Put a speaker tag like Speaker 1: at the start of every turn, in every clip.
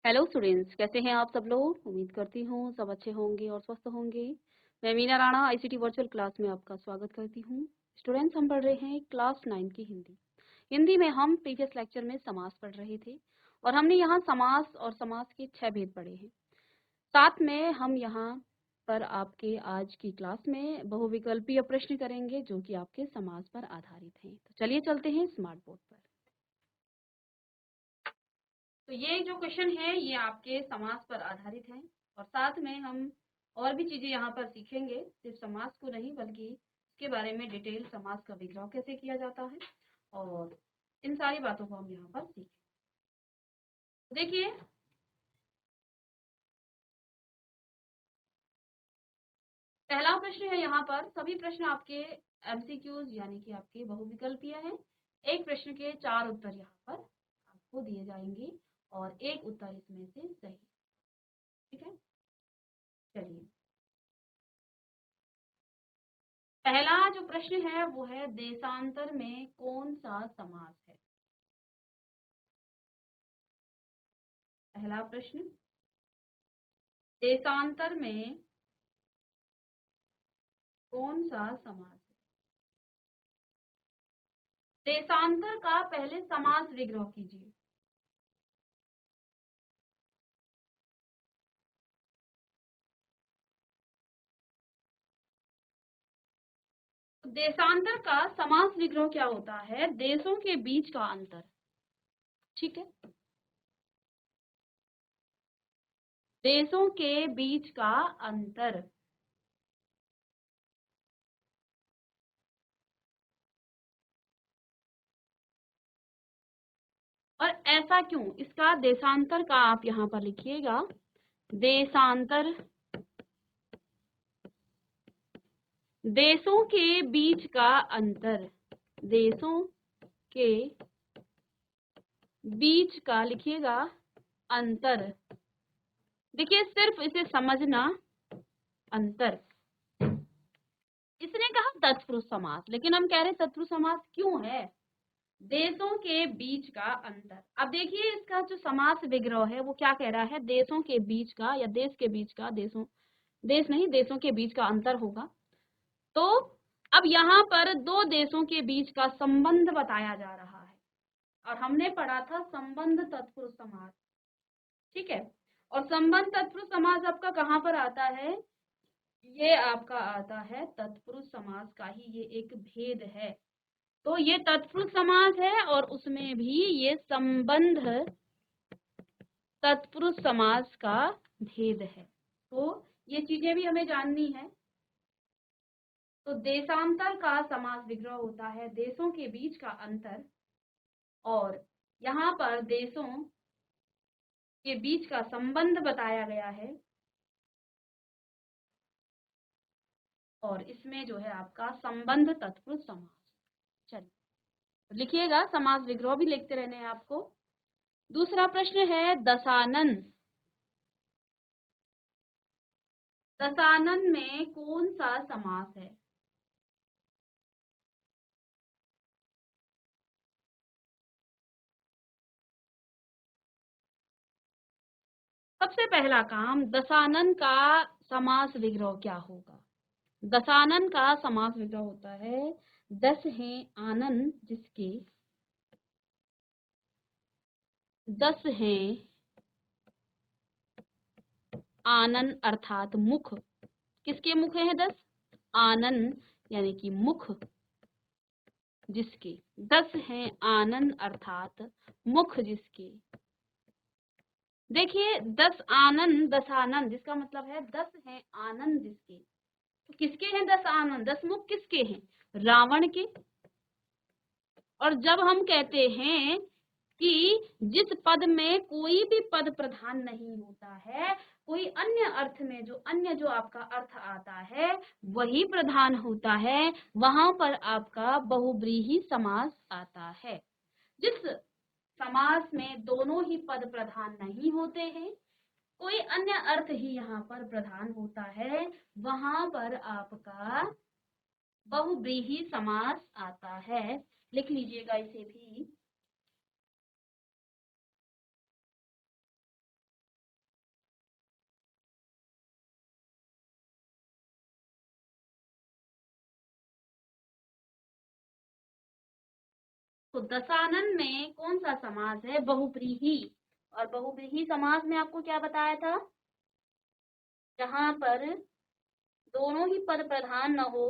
Speaker 1: Hello students, कैसे हैं आप सब लोग। उम्मीद करती हूँ सब अच्छे होंगे और स्वस्थ होंगे। मैं Meena Rana ICT virtual class में आपका स्वागत करती हूँ। स्टूडेंट्स, हम पढ़ रहे हैं क्लास 9 की हिंदी। हिंदी में हम प्रीवियस लेक्चर में समास पढ़ रहे थे और हमने यहाँ समास और समास के 6 भेद पढ़े हैं। साथ में हम यहाँ पर आपके आज की क्लास में बहुविकल्पीय प्रश्न करेंगे जो कि आपके समास पर आधारित हैं। तो चलिए चलते हैं स्मार्ट बोर्ड पर। तो ये जो क्वेश्चन है ये आपके समास पर आधारित है और साथ में हम और भी चीजें यहाँ पर सीखेंगे, सिर्फ समास को नहीं बल्कि इसके बारे में डिटेल समास का विग्रह कैसे किया जाता है और इन सारी बातों को हम यहाँ पर सीखेंगे। देखिए, पहला प्रश्न है यहाँ पर। सभी प्रश्न आपके एमसीक्यूज यानी कि आपके बहुविकल्पीय हैं। एक प्रश्न के 4 उत्तर यहाँ पर आपको दिए जाएंगे और एक उत्तर इसमें से सही। ठीक है, चलिए। पहला जो प्रश्न है वो है, देशांतर में कौन सा समास है। पहला प्रश्न, देशांतर में कौन सा समास है। देशांतर का पहले समास विग्रह कीजिए। देशांतर का समास विग्रह क्या होता है? देशों के बीच का अंतर। ठीक है, देशों के बीच का अंतर। और ऐसा क्यों? इसका देशांतर का आप यहाँ पर लिखिएगा, देशांतर देशों के बीच का अंतर। देशों के बीच का लिखिएगा अंतर। देखिए, सिर्फ इसे समझना, अंतर। इसने कहा तत्पुरुष समास, लेकिन हम कह रहे तत्पुरुष समास क्यों है? देशों के बीच का अंतर। अब देखिए, इसका जो समास विग्रह है वो क्या कह रहा है? देशों के बीच का या देश के बीच का, देश नहीं, देशों के बीच का अंतर होगा। तो अब यहाँ पर दो देशों के बीच का संबंध बताया जा रहा है और हमने पढ़ा था संबंध तत्पुरुष समास। ठीक है, और संबंध तत्पुरुष समास आपका कहाँ पर आता है? ये आपका आता है तत्पुरुष समास का ही ये एक भेद है। तो ये तत्पुरुष समास है और उसमें भी ये संबंध तत्पुरुष समास का भेद है। तो ये चीजें भी हमें जाननी है। तो देशांतर का समास विग्रह होता है देशों के बीच का अंतर, और यहाँ पर देशों के बीच का संबंध बताया गया है और इसमें जो है आपका संबंध तत्पुरुष समास। चलिए लिखिएगा, समास विग्रह भी लिखते रहने हैं आपको। दूसरा प्रश्न है, दशानन। दशानन में कौन सा समास है? सबसे पहला काम, दशानन का समास विग्रह क्या होगा? दशानन का समास विग्रह होता है, 10 हैं आनन जिसके, 10 हैं आनन अर्थात मुख। किसके मुख हैं 10? आनन यानी कि मुख जिसके। 10 हैं आनन अर्थात मुख जिसके। देखिए, 10 आनन, दशानन जिसका मतलब है 10 हैं आनंद जिसके। तो किसके हैं 10 आनंद? 10 मुख किसके हैं? रावण के। और जब हम कहते हैं कि जिस पद में कोई भी पद प्रधान नहीं होता है, कोई अन्य अर्थ में जो आपका अर्थ आता है वही प्रधान होता है, वहां पर आपका बहुव्रीहि समास आता है। जिस समास में दोनों ही पद प्रधान नहीं होते हैं, कोई अन्य अर्थ ही यहाँ पर प्रधान होता है, वहां पर आपका बहुव्रीहि समास आता है। लिख लीजिएगा इसे भी। तो दशानन में कौन सा समास है? बहुव्रीहि। और बहुव्रीहि समास में आपको क्या बताया था? जहां पर दोनों ही पद प्रधान न हो,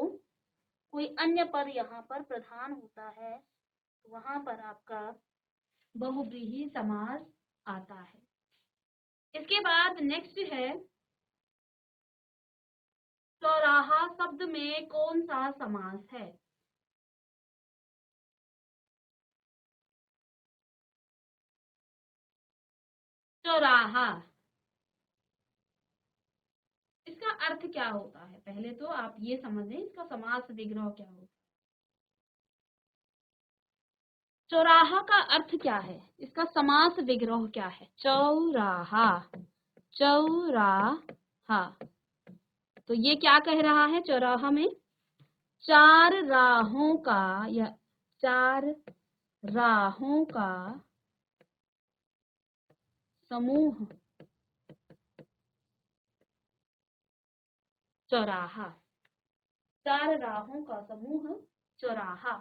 Speaker 1: कोई अन्य पद यहाँ पर प्रधान होता है, तो वहां पर आपका बहुव्रीहि समास आता है। इसके बाद नेक्स्ट है चौराहा शब्द में कौन सा समास है? चौराहा, इसका अर्थ क्या होता है? पहले तो आप ये समझें इसका समास विग्रह क्या होता है। चौराहा का अर्थ क्या है? इसका समास विग्रह क्या है? चौराहा, चौराहा। तो ये क्या कह रहा है? चौराहा में चार राहों का या चार राहों का समूह चौराहा, चार राहों का समूह चौराहा।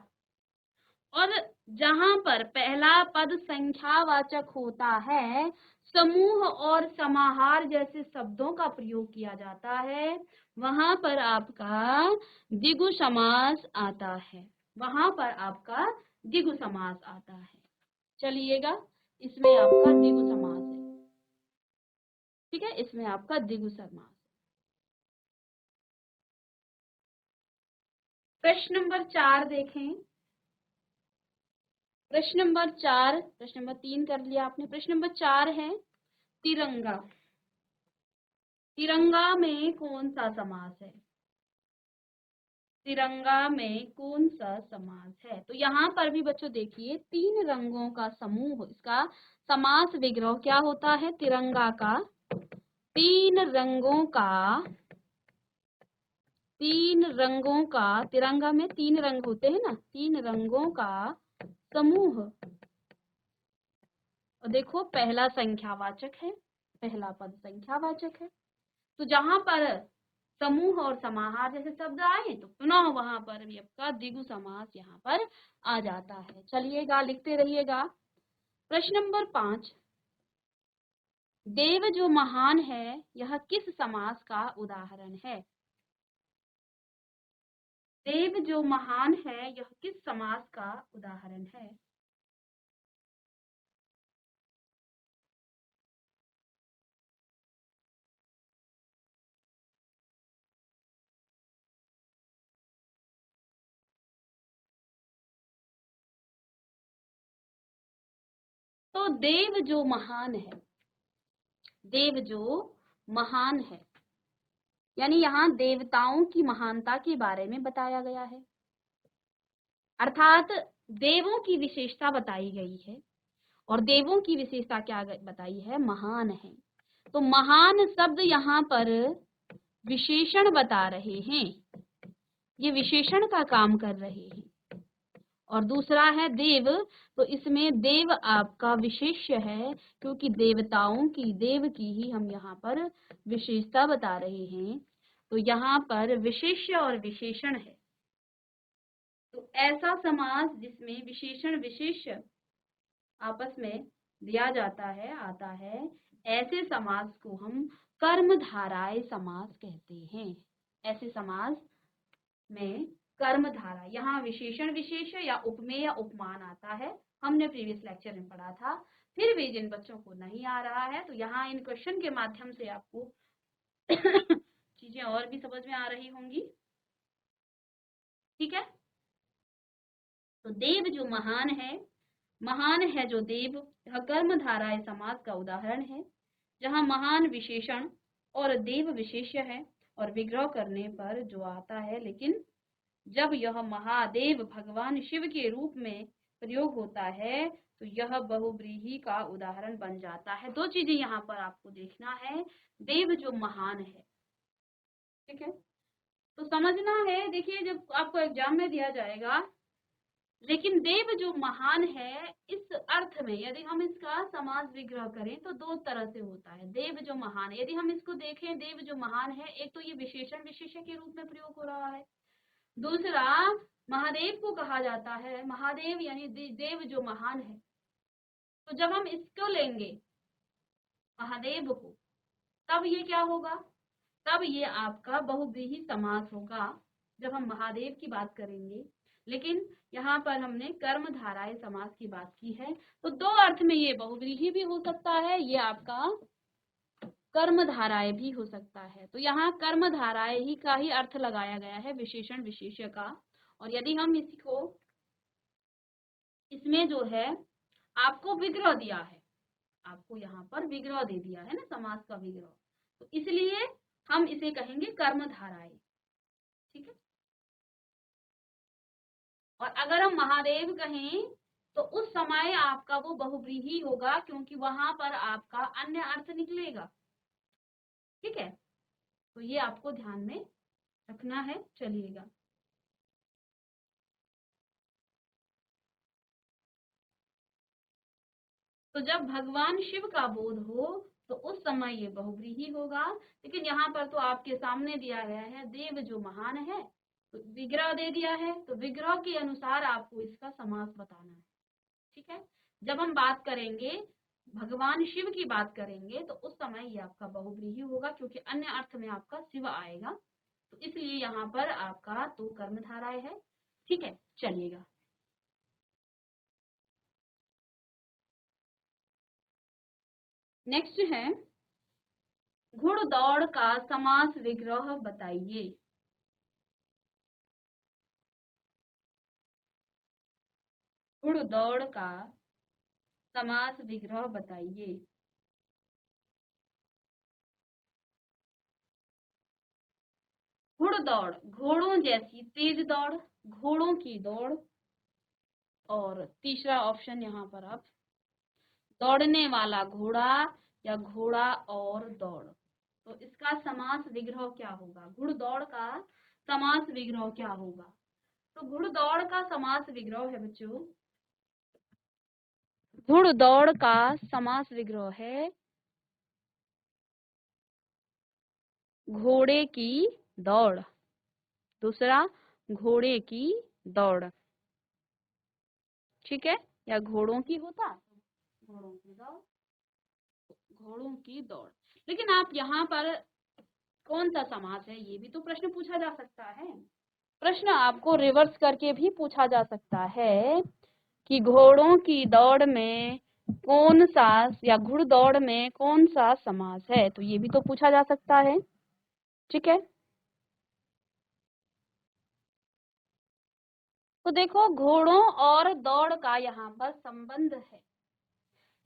Speaker 1: और जहां पर पहला पद संख्यावाचक होता है, समूह और समाहार जैसे शब्दों का प्रयोग किया जाता है, वहां पर आपका द्विगु समास आता है। वहां पर आपका द्विगु समास आता है। चलिएगा, इसमें आपका द्विगु समास है। ठीक है, इसमें आपका द्विगु समास। प्रश्न नंबर 4 देखें। प्रश्न नंबर 4, प्रश्न नंबर 3 कर लिया आपने। प्रश्न नंबर 4 है तिरंगा। तिरंगा में कौन सा समास है? तिरंगा में कौन सा समास है? तो यहाँ पर भी बच्चों देखिए, तीन रंगों का समूह, इसका समास विग्रह क्या होता है? तिरंगा का तीन रंगों का, तीन रंगों का, तिरंगा में तीन रंग होते हैं ना, तीन रंगों का समूह। और देखो पहला संख्यावाचक है, पहला पद संख्यावाचक है, तो जहां पर समूह और समाहार जैसे शब्द आए तो पुनः वहां पर भी आपका द्विगु समास यहाँ पर आ जाता है। चलिएगा, लिखते रहिएगा। प्रश्न नंबर 5, देव जो महान है यह किस समास का उदाहरण है? देव जो महान है यह किस समास का उदाहरण है? तो देव जो महान है, देव जो महान है, यानी यहाँ देवताओं की महानता के बारे में बताया गया है, अर्थात देवों की विशेषता बताई गई है। और देवों की विशेषता क्या बताई है? महान है। तो महान शब्द यहाँ पर विशेषण बता रहे हैं, ये विशेषण का काम कर रहे हैं। और दूसरा है देव, तो इसमें देव आपका विशेष्य है, क्योंकि देवताओं की, देव की ही हम यहाँ पर विशेषता बता रहे हैं। तो यहाँ पर विशेष्य और विशेषण है। तो ऐसा समास जिसमें विशेषण विशेष्य आपस में दिया जाता है, आता है, ऐसे समास को हम कर्मधारय समास कहते हैं। ऐसे समास में कर्मधारा, यहाँ विशेषण विशेष्य या उपमेय या उपमान आता है, हमने प्रीवियस लेक्चर में पढ़ा था। फिर भी जिन बच्चों को नहीं आ रहा है, तो यहाँ इन क्वेश्चन के माध्यम से आपको चीजें और भी समझ में आ रही होंगी। ठीक है, तो देव जो महान है, महान है जो देव, यह कर्मधाराय समास का उदाहरण है, जहाँ महान विशेषण और देव विशेष्य है, और विग्रह करने पर जो आता है, लेकिन जब यह महादेव भगवान शिव के रूप में प्रयोग होता है तो यह बहुव्रीहि का उदाहरण बन जाता है। दो चीजें यहाँ पर आपको देखना है, देव जो महान है, ठीक है, तो समझना है। देखिए, जब आपको एग्जाम में दिया जाएगा, लेकिन देव जो महान है, इस अर्थ में यदि हम इसका समास विग्रह करें तो दो तरह से होता है। देव जो महान है, यदि हम इसको देखें, देव जो महान है, एक तो ये विशेषण विशेष्य के रूप में प्रयोग हो रहा है, दूसरा महादेव को कहा जाता है, महादेव यानी देव जो महान है। तो जब हम इसको लेंगे महादेव को, तब ये क्या होगा, तब ये आपका बहुव्रीहि समास होगा जब हम महादेव की बात करेंगे। लेकिन यहाँ पर हमने कर्मधाराय समास की बात की है, तो दो अर्थ में ये बहुव्रीहि भी हो सकता है, ये आपका कर्मधाराय भी हो सकता है। तो यहाँ कर्मधाराय ही का ही अर्थ लगाया गया है विशेषण विशेष्य का। और यदि हम इसको, इसमें जो है आपको विग्रह दिया है, आपको यहाँ पर विग्रह दे दिया है ना, समास का विग्रह, तो इसलिए हम इसे कहेंगे कर्मधाराय। ठीक है। और अगर हम महादेव कहें तो उस समय आपका वो बहुव्रीहि होगा, क्योंकि वहां पर आपका अन्य अर्थ निकलेगा। ठीक है, तो ये आपको ध्यान में रखना है। चलिएगा, तो जब भगवान शिव का बोध हो तो उस समय ये बहुव्रीहि होगा। लेकिन यहाँ पर तो आपके सामने दिया गया है देव जो महान है, तो विग्रह दे दिया है, तो विग्रह के अनुसार आपको इसका समास बताना है। ठीक है। जब हम बात करेंगे भगवान शिव की बात करेंगे तो उस समय ये आपका बहुव्रीहि होगा, क्योंकि अन्य अर्थ में आपका शिव आएगा, तो इसलिए यहाँ पर आपका तो कर्मधाराय है। ठीक है, चलिएगा। नेक्स्ट है घुड़दौड़ का समास विग्रह बताइए। घुड़दौड़ का समास विग्रह बताइए। घुड़दौड़, घोड़ों जैसी तेज दौड़, घोड़ों की दौड़। और तीसरा ऑप्शन यहाँ पर आप दौड़ने वाला घोड़ा या घोड़ा और दौड़। तो इसका समास विग्रह क्या होगा, घुड़दौड़ का समास विग्रह क्या होगा। तो घुड़दौड़ का समास विग्रह है बच्चों, घुड़दौड़ का समास विग्रह है घोड़े की दौड़। दूसरा घोड़े की दौड़। ठीक है, या घोड़ों की होता, घोड़ों की दौड़, घोड़ों की दौड़। लेकिन आप यहाँ पर कौन सा समास है ये भी तो प्रश्न पूछा जा सकता है। प्रश्न आपको रिवर्स करके भी पूछा जा सकता है कि घोड़ों की दौड़ में कौन सा, या घुड़दौड़ में कौन सा समास है, तो ये भी तो पूछा जा सकता है। ठीक है, तो देखो घोड़ों और दौड़ का यहाँ पर संबंध है,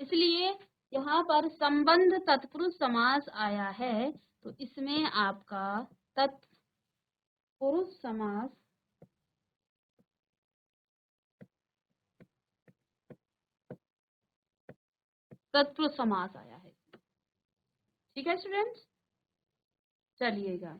Speaker 1: इसलिए यहाँ पर संबंध तत्पुरुष समास आया है, तो इसमें आपका तत्पुरुष समास, तत्पुरुष समास आया है। ठीक है स्टूडेंट्स, चलिएगा।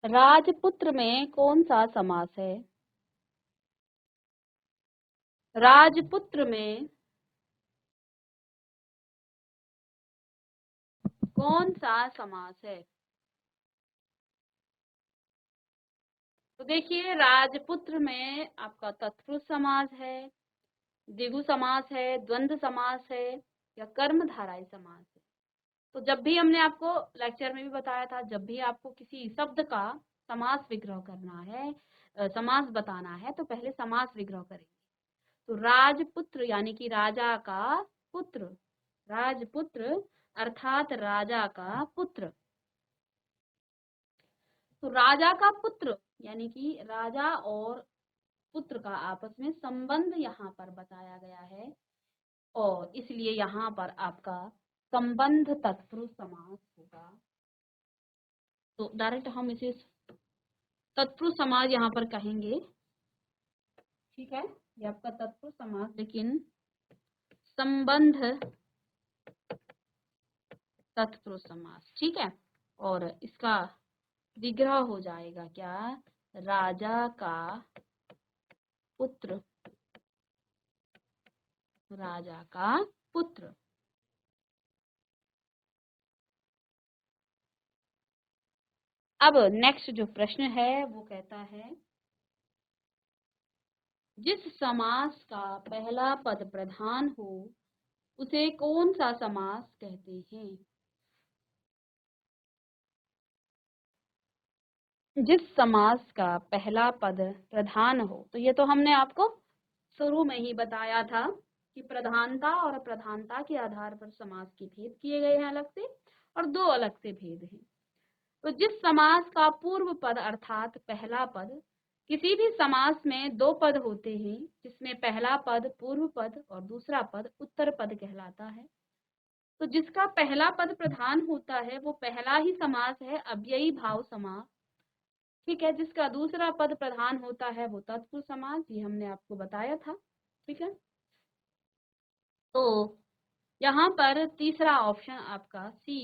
Speaker 1: राजपुत्र में कौन सा समास है, राजपुत्र में कौन सा समास है। तो देखिए राजपुत्र में आपका तत्पुरुष समास है, द्विगु समास है, द्वंद्व समास है, या कर्मधाराय समास है। तो जब भी हमने आपको लेक्चर में भी बताया था, जब भी आपको किसी शब्द का समास विग्रह करना है, समास बताना है, तो पहले समास विग्रह करेंगे। तो राजपुत्र यानी कि राजा का पुत्र, राजपुत्र अर्थात राजा का पुत्र। तो राजा का पुत्र यानी कि राजा और पुत्र का आपस में संबंध यहाँ पर बताया गया है, और इसलिए यहाँ पर आपका संबंध तत्पुरुष समास होगा। तो डायरेक्ट हम इसे तत्पुरुष समास यहाँ पर कहेंगे। ठीक है, ये आपका तत्पुरुष समास, लेकिन संबंध तत्पुरुष समास। ठीक है, और इसका विग्रह हो जाएगा क्या, राजा का पुत्र, राजा का पुत्र। अब नेक्स्ट जो प्रश्न है वो कहता है, जिस समास का पहला पद प्रधान हो उसे कौन सा समास कहते हैं? जिस समास का पहला पद प्रधान हो, तो ये तो हमने आपको शुरू में ही बताया था कि प्रधानता और प्रधानता के आधार पर समास के भेद किए गए हैं अलग से, और दो अलग से भेद हैं। तो जिस समास का पूर्व पद अर्थात पहला पद, किसी भी समास में दो पद होते हैं जिसमें पहला पद पूर्व पद और दूसरा पद उत्तर पद कहलाता है। तो जिसका पहला पद प्रधान होता है वो पहला ही समास है अव्ययी भाव समास। ठीक है, जिसका दूसरा पद प्रधान होता है वो तत्पुरुष समास, ये हमने आपको बताया था। ठीक है, तो यहाँ पर तीसरा ऑप्शन आपका सी,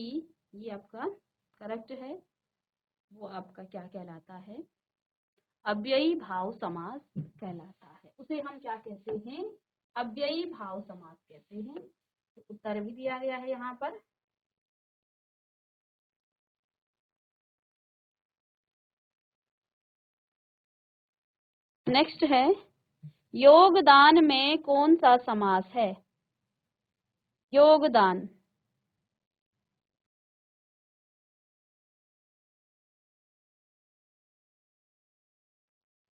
Speaker 1: ये आपका करेक्ट है। वो आपका क्या कहलाता है? अव्ययी भाव समास कहलाता है। उसे हम क्या कहते हैं? अव्ययी भाव समास कहते हैं। तो उत्तर भी दिया गया है यहाँ पर। नेक्स्ट है, योगदान में कौन सा समास है? योगदान,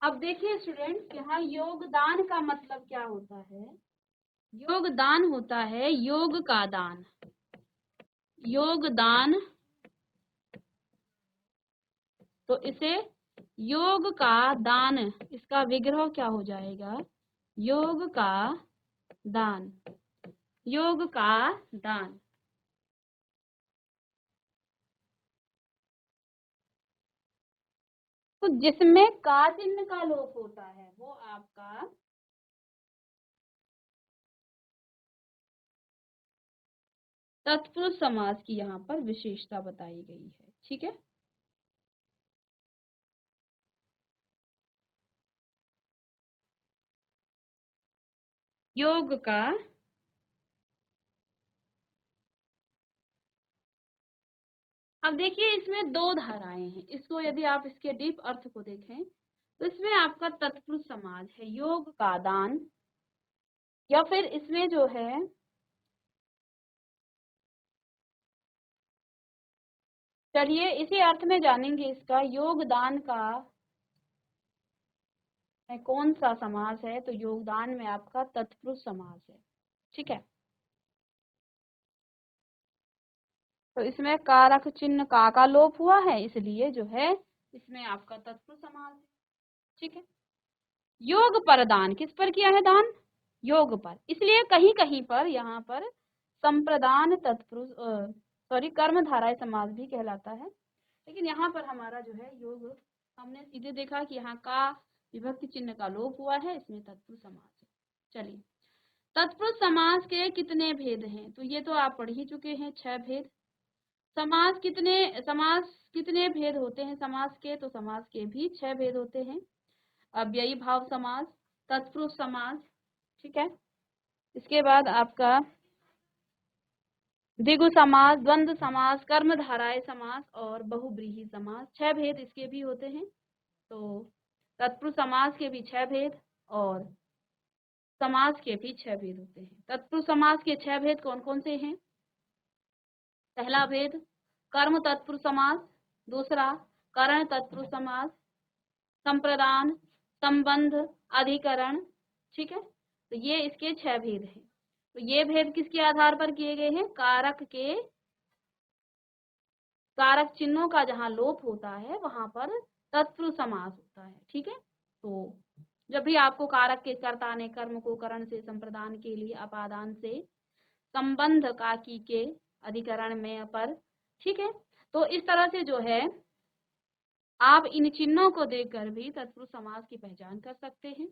Speaker 1: अब देखिए स्टूडेंट, यहाँ योगदान का मतलब क्या होता है? योगदान होता है योग का दान। योगदान, तो इसे योग का दान, इसका विग्रह क्या हो जाएगा? योग का दान। योग का दान। तो जिसमें का चिन्ह का लोप होता है वो आपका तत्पुरुष समास की यहाँ पर विशेषता बताई गई है। ठीक है, योग का, अब देखिए इसमें दो धाराएं हैं। इसको यदि आप इसके डीप अर्थ को देखें तो इसमें आपका तत्पुरुष समास है योग का दान, या फिर इसमें जो है चलिए इसी अर्थ में जानेंगे इसका योगदान का कौन सा समास है। तो योगदान में आपका तत्पुरुष समास है। ठीक है, तो इसमें कारक चिन्ह का लोप हुआ है, इसलिए जो है इसमें आपका तत्पुरुष समास है। ठीक है, योग पर दान, किस पर किया है दान? योग पर, इसलिए कहीं कहीं पर यहाँ पर संप्रदान तत्पुरुष, सॉरी, कर्मधारय समास भी कहलाता है। लेकिन यहाँ पर हमारा जो है योग, हमने सीधे देखा कि यहाँ का विभक्ति चिन्ह का लोप हुआ है, इसमें तत्पुरुष समास है। चलिए, तत्पुरुष समास के कितने भेद हैं? तो ये तो आप पढ़ ही चुके हैं, 6 भेद। समास कितने भेद होते हैं समास के? तो समास के भी 6 भेद होते हैं। अव्ययी भाव समास, तत्पुरुष समास, ठीक है, इसके बाद आपका द्विगु समास, द्वंद्व समास, कर्मधारय समास और बहुब्रीहि समास, 6 भेद इसके भी होते हैं। तो तत्पुरुष समास के भी 6 भेद और समास के भी 6 भेद होते हैं। तत्पुरुष समास के 6 भेद कौन कौन से हैं? पहला भेद कर्म तत्पुरुष समास, दूसरा करण तत्पुरुष समास, संप्रदान, संबंध, अधिकरण। ठीक है, तो ये इसके 6 भेद हैं। तो ये भेद किसके आधार पर किए गए हैं? कारक चिन्हों का जहां लोप होता है वहां पर तत्पुरुष समास होता है। ठीक है, तो जब भी आपको कारक के कर्ता ने कर्म को करण से, संप्रदान के लिए अपादान से, संबंध काकी के अधिकरण में अपर। ठीक है, तो इस तरह से जो है आप इन चिन्हों को देखकर भी तत्पुरुष समास की पहचान कर सकते हैं।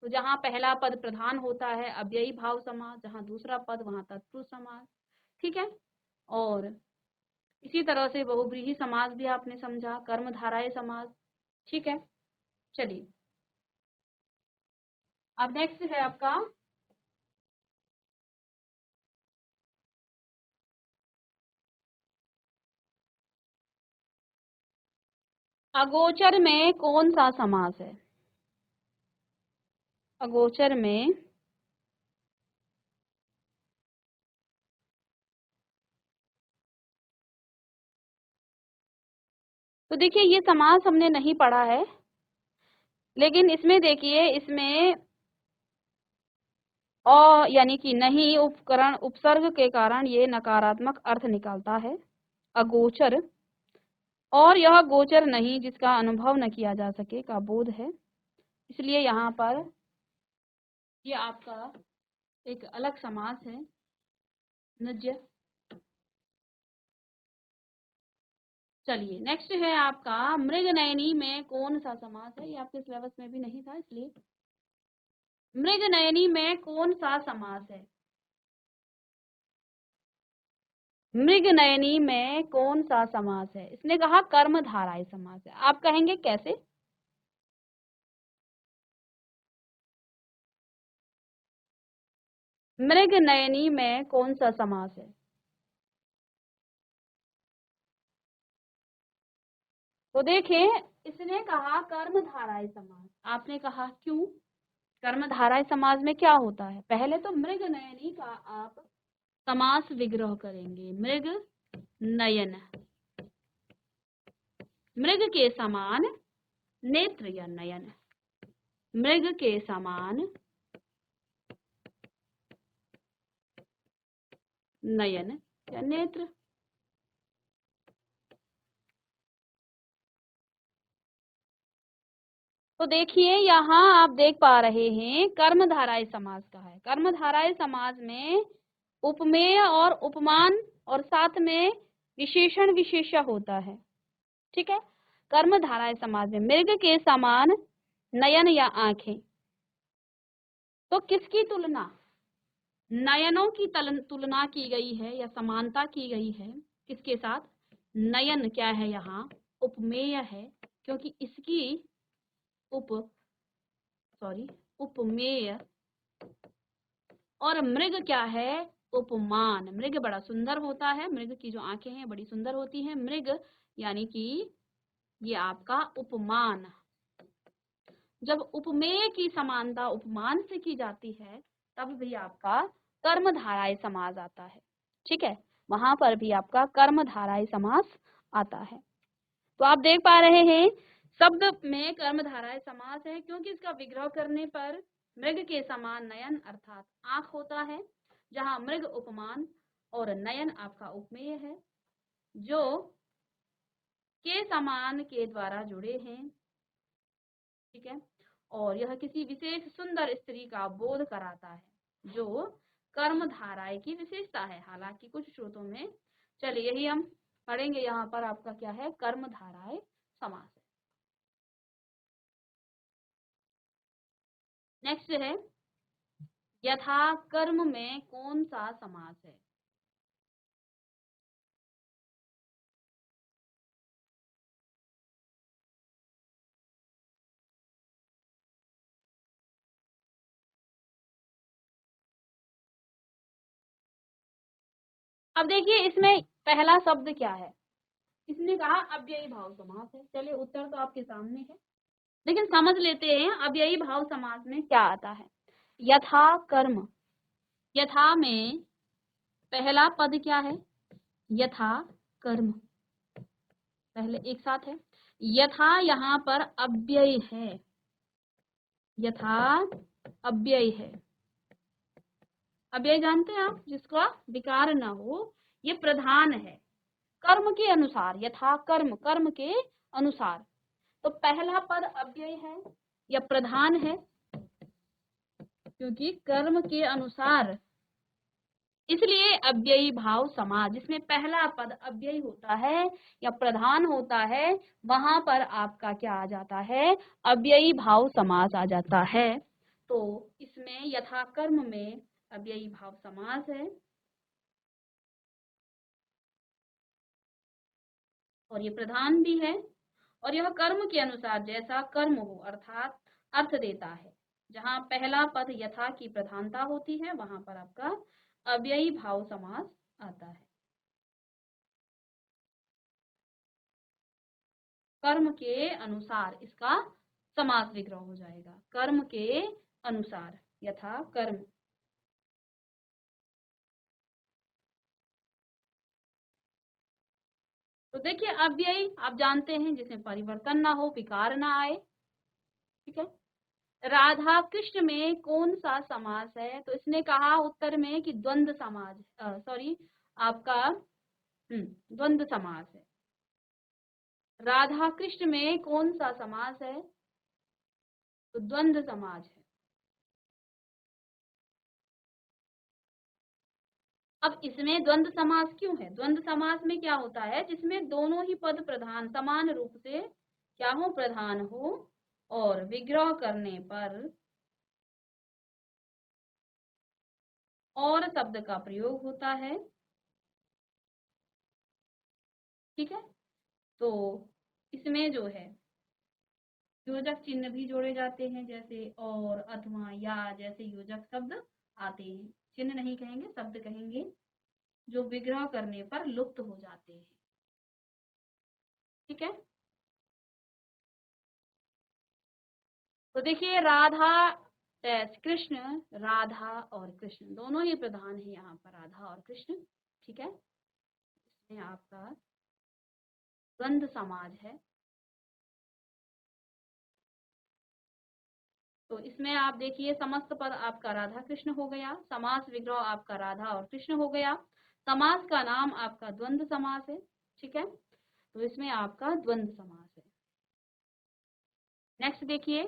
Speaker 1: तो जहां पहला पद प्रधान होता है अव्ययी भाव समास, जहां दूसरा पद वहां तत्पुरुष समास। ठीक है, और इसी तरह से बहुब्रीहि समास भी आपने समझा, कर्मधारय समास। ठीक है, चलिए अब नेक्स्ट है आपका अगोचर में कौन सा समास है? अगोचर में तो देखिए ये समास हमने नहीं पढ़ा है, लेकिन इसमें देखिए इसमें यानी कि नहीं उपकरण उपसर्ग के कारण ये नकारात्मक अर्थ निकालता है अगोचर, और यह गोचर नहीं जिसका अनुभव न किया जा सके का बोध है, इसलिए यहाँ पर ये आपका एक अलग समास है नज्य। चलिए नेक्स्ट है आपका मृगनयनी में कौन सा समास है, ये आपके सिलेबस में भी नहीं था, इसलिए मृगनयनी में कौन सा समास है? मृगनयनी में कौन सा समास है? इसने कहा कर्मधारय समास है। आप कहेंगे कैसे? मृगनयनी में कौन सा समास है? तो देखें इसने कहा कर्मधारय समास, आपने कहा क्यों? कर्मधारय समास में क्या होता है? पहले तो मृगनयनी का आप समास विग्रह करेंगे। मृग नयन, मृग के समान नेत्र या नयन, मृग के समान नयन या नेत्र। तो देखिए यहाँ आप देख पा रहे हैं कर्मधारय समास का है। कर्मधारय समास में उपमेय और उपमान और साथ में विशेषण विशेष्य होता है, ठीक है। कर्मधारय समास में मृग के समान नयन या आंखें, तो किसकी तुलना? नयनों की तुलना की गई है या समानता की गई है किसके साथ? नयन क्या है यहाँ? उपमेय है, क्योंकि इसकी उपमेय। और मृग क्या है? उपमान। मृग बड़ा सुंदर होता है, मृग की जो आंखें हैं बड़ी सुंदर होती हैं। मृग यानी कि ये आपका उपमान। जब उपमेय की समानता उपमान से की जाती है तब भी आपका कर्मधारय समास आता है, ठीक है। वहां पर भी आपका कर्मधारय समास आता है। तो आप देख पा रहे हैं शब्द में कर्मधारय समास है क्योंकि इसका विग्रह करने पर मृग के समान नयन अर्थात आंख होता है, जहां मृग उपमान और नयन आपका उपमेय है जो के समान के द्वारा जुड़े हैं, ठीक है। और यह किसी विशेष सुंदर स्त्री का बोध कराता है जो कर्मधारय की विशेषता है, हालांकि कुछ स्रोतों में। चलिए यही हम पढ़ेंगे, यहाँ पर आपका क्या है? कर्मधारय समास है। नेक्स्ट है यथा कर्म में कौन सा समास है? अब देखिए इसमें पहला शब्द क्या है? इसने कहा अव्ययी भाव समास है। चलिए उत्तर तो आपके सामने है, लेकिन समझ लेते हैं अव्ययी भाव समास में क्या आता है। यथा कर्म, यथा में पहला पद क्या है? यथा कर्म, पहले एक साथ है। यथा यहाँ पर अव्यय है, यथा अव्यय है। अव्यय जानते हैं आप, जिसका विकार न हो, ये प्रधान है कर्म के अनुसार। यथा कर्म, कर्म के अनुसार, तो पहला पद अव्यय है या प्रधान है, क्योंकि कर्म के अनुसार, इसलिए अव्ययी भाव समास जिसमें पहला पद अव्यय होता है या प्रधान होता है, वहां पर आपका क्या आ जाता है? अव्ययी भाव समास आ जाता है। तो इसमें यथा कर्म में अव्ययी भाव समास है और ये प्रधान भी है, और यह कर्म के अनुसार जैसा कर्म हो अर्थात अर्थ देता है। जहां पहला पद यथा की प्रधानता होती है वहां पर आपका अव्ययी भाव समास आता है। कर्म के अनुसार इसका समास विग्रह हो जाएगा, कर्म के अनुसार, यथा कर्म। तो देखिए अब यही आप जानते हैं जिसमें परिवर्तन ना हो, विकार ना आए, ठीक है। राधा कृष्ण में कौन सा समास है, तो इसने कहा उत्तर में कि द्वंद्व समाज, सॉरी आपका द्वंद्व समास है। राधा कृष्ण में कौन सा समास है, तो द्वंद्व समाज है। अब इसमें द्वंद्व समास क्यों है, द्वंद्व समास में क्या होता है, जिसमें दोनों ही पद प्रधान समान रूप से क्या हो, प्रधान हो, और विग्रह करने पर और शब्द का प्रयोग होता है, ठीक है। तो इसमें जो है योजक चिन्ह भी जोड़े जाते हैं, जैसे और, अथवा, या जैसे योजक शब्द आते हैं, चिन्ह नहीं कहेंगे, शब्द कहेंगे, जो विग्रह करने पर लुप्त हो जाते हैं, ठीक है। तो देखिए राधा कृष्ण, राधा और कृष्ण दोनों ही प्रधान है यहाँ पर, राधा और कृष्ण, ठीक है। इसमें आपका द्वंद्व समाज है। तो इसमें आप देखिए समस्त पद आपका राधा कृष्ण हो गया, समास विग्रह आपका राधा और कृष्ण हो गया, समास का नाम आपका द्वंद्व समास है, ठीक है। तो इसमें आपका द्वंद्व समास है। नेक्स्ट देखिए,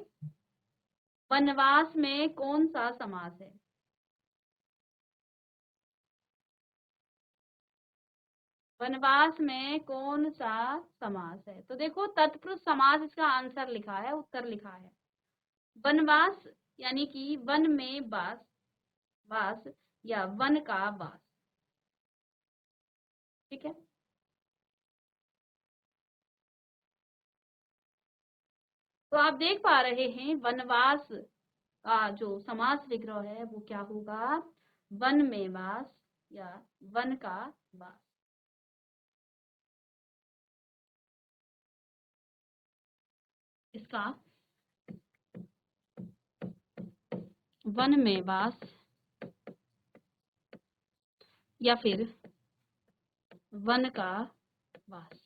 Speaker 1: वनवास में कौन सा समास है, वनवास में कौन सा समास है, तो देखो तत्पुरुष समास इसका आंसर लिखा है, उत्तर लिखा है। वनवास यानी कि वन में वास, वास या वन का वास, ठीक है। तो आप देख पा रहे हैं वनवास का जो समास विग्रह है वो क्या होगा, वन में वास या वन का वास। इसका वन में वास या फिर वन का वास,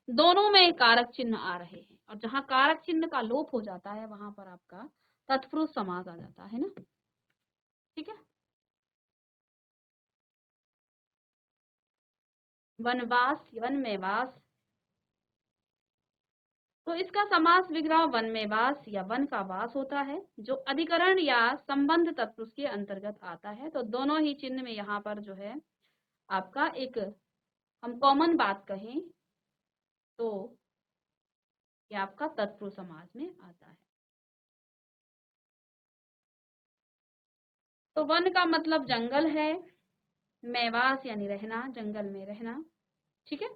Speaker 1: दोनों में कारक चिन्ह आ रहे हैं, और जहां कारक चिन्ह का लोप हो जाता है वहां पर आपका तत्पुरुष समास आ जाता है ना, ठीक है। वनवास, वन में वास, तो इसका समास विग्रह वन में वास या वन का वास होता है, जो अधिकरण या संबंध तत्पुरुष के अंतर्गत आता है। तो दोनों ही चिन्ह में यहाँ पर जो है आपका एक हम कॉमन बात कहें तो ये आपका तत्पुरुष समाज में आता है। तो वन का मतलब जंगल है, मेवास यानी रहना, जंगल में रहना, ठीक है।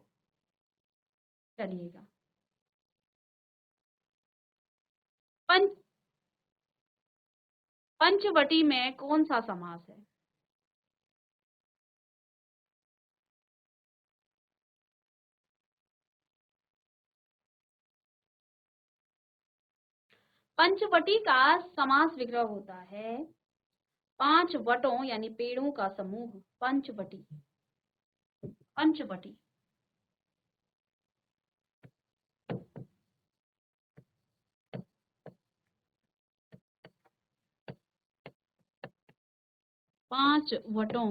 Speaker 1: चलिएगा, पंच पंचवटी में कौन सा समास है, पंचवटी का समास विग्रह होता है पांच वटों यानी पेड़ों का समूह, पंचवटी, पंचवटी, पांच वटों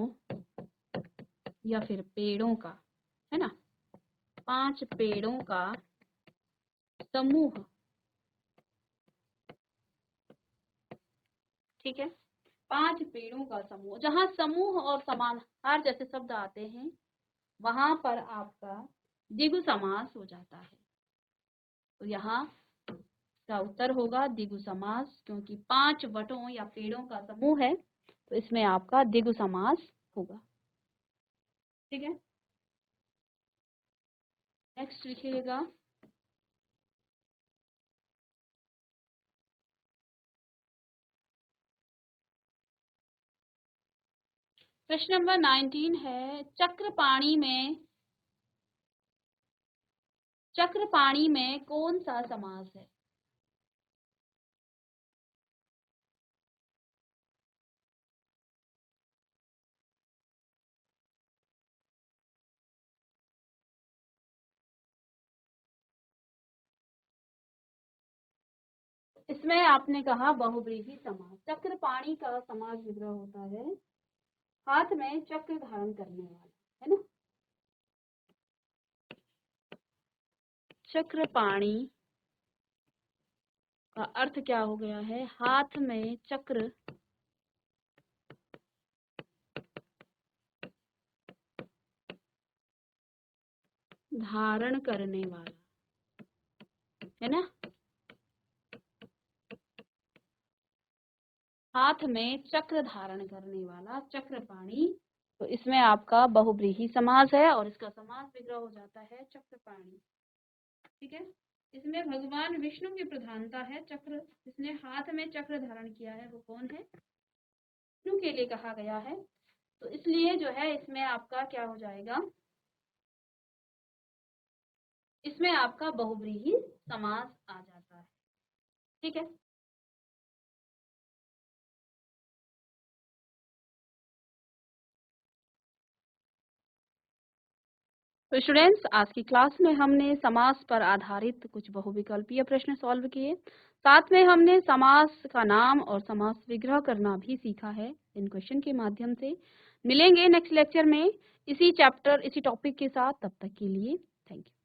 Speaker 1: या फिर पेड़ों का, है ना, पांच पेड़ों का समूह, ठीक है। पांच पेड़ों का समूह, जहां समूह और समानार्थक जैसे शब्द आते हैं वहां पर आपका द्विगु समास हो जाता है। तो यहाँ का उत्तर होगा द्विगु समास, क्योंकि पांच वटों या पेड़ों का समूह है, तो इसमें आपका द्विगु समास होगा, ठीक है। नेक्स्ट लिखिएगा, प्रश्न नंबर 19 है, चक्रपाणी में चक्रपाणी में कौन सा समास है? इसमें आपने कहा बहुव्रीहि समास। चक्रपाणी का समास विग्रह होता है हाथ में चक्र धारण करने वाला, है ना। चक्रपाणी का अर्थ क्या हो गया है? हाथ में चक्र धारण करने वाला, है ना। हाथ में चक्र धारण करने वाला चक्रपाणी। तो इसमें आपका बहुव्रीहि समास है और इसका समास विग्रह हो जाता है चक्रपाणी। ठीक है। इसमें भगवान विष्णु की प्रधानता है। चक्र जिसने हाथ में चक्र धारण किया है वो कौन है? विष्णु के लिए कहा गया है। तो इसलिए जो है इसमें आपका क्या हो जाएगा? इसमें आपका बहुव्रीहि समास आ जाता है। ठीक है। तो स्टूडेंट्स, आज की क्लास में हमने समास पर आधारित कुछ बहुविकल्पीय प्रश्न सॉल्व किए। साथ में हमने समास का नाम और समास विग्रह करना भी सीखा है इन क्वेश्चन के माध्यम से। मिलेंगे नेक्स्ट लेक्चर में इसी चैप्टर इसी टॉपिक के साथ। तब तक के लिए थैंक यू।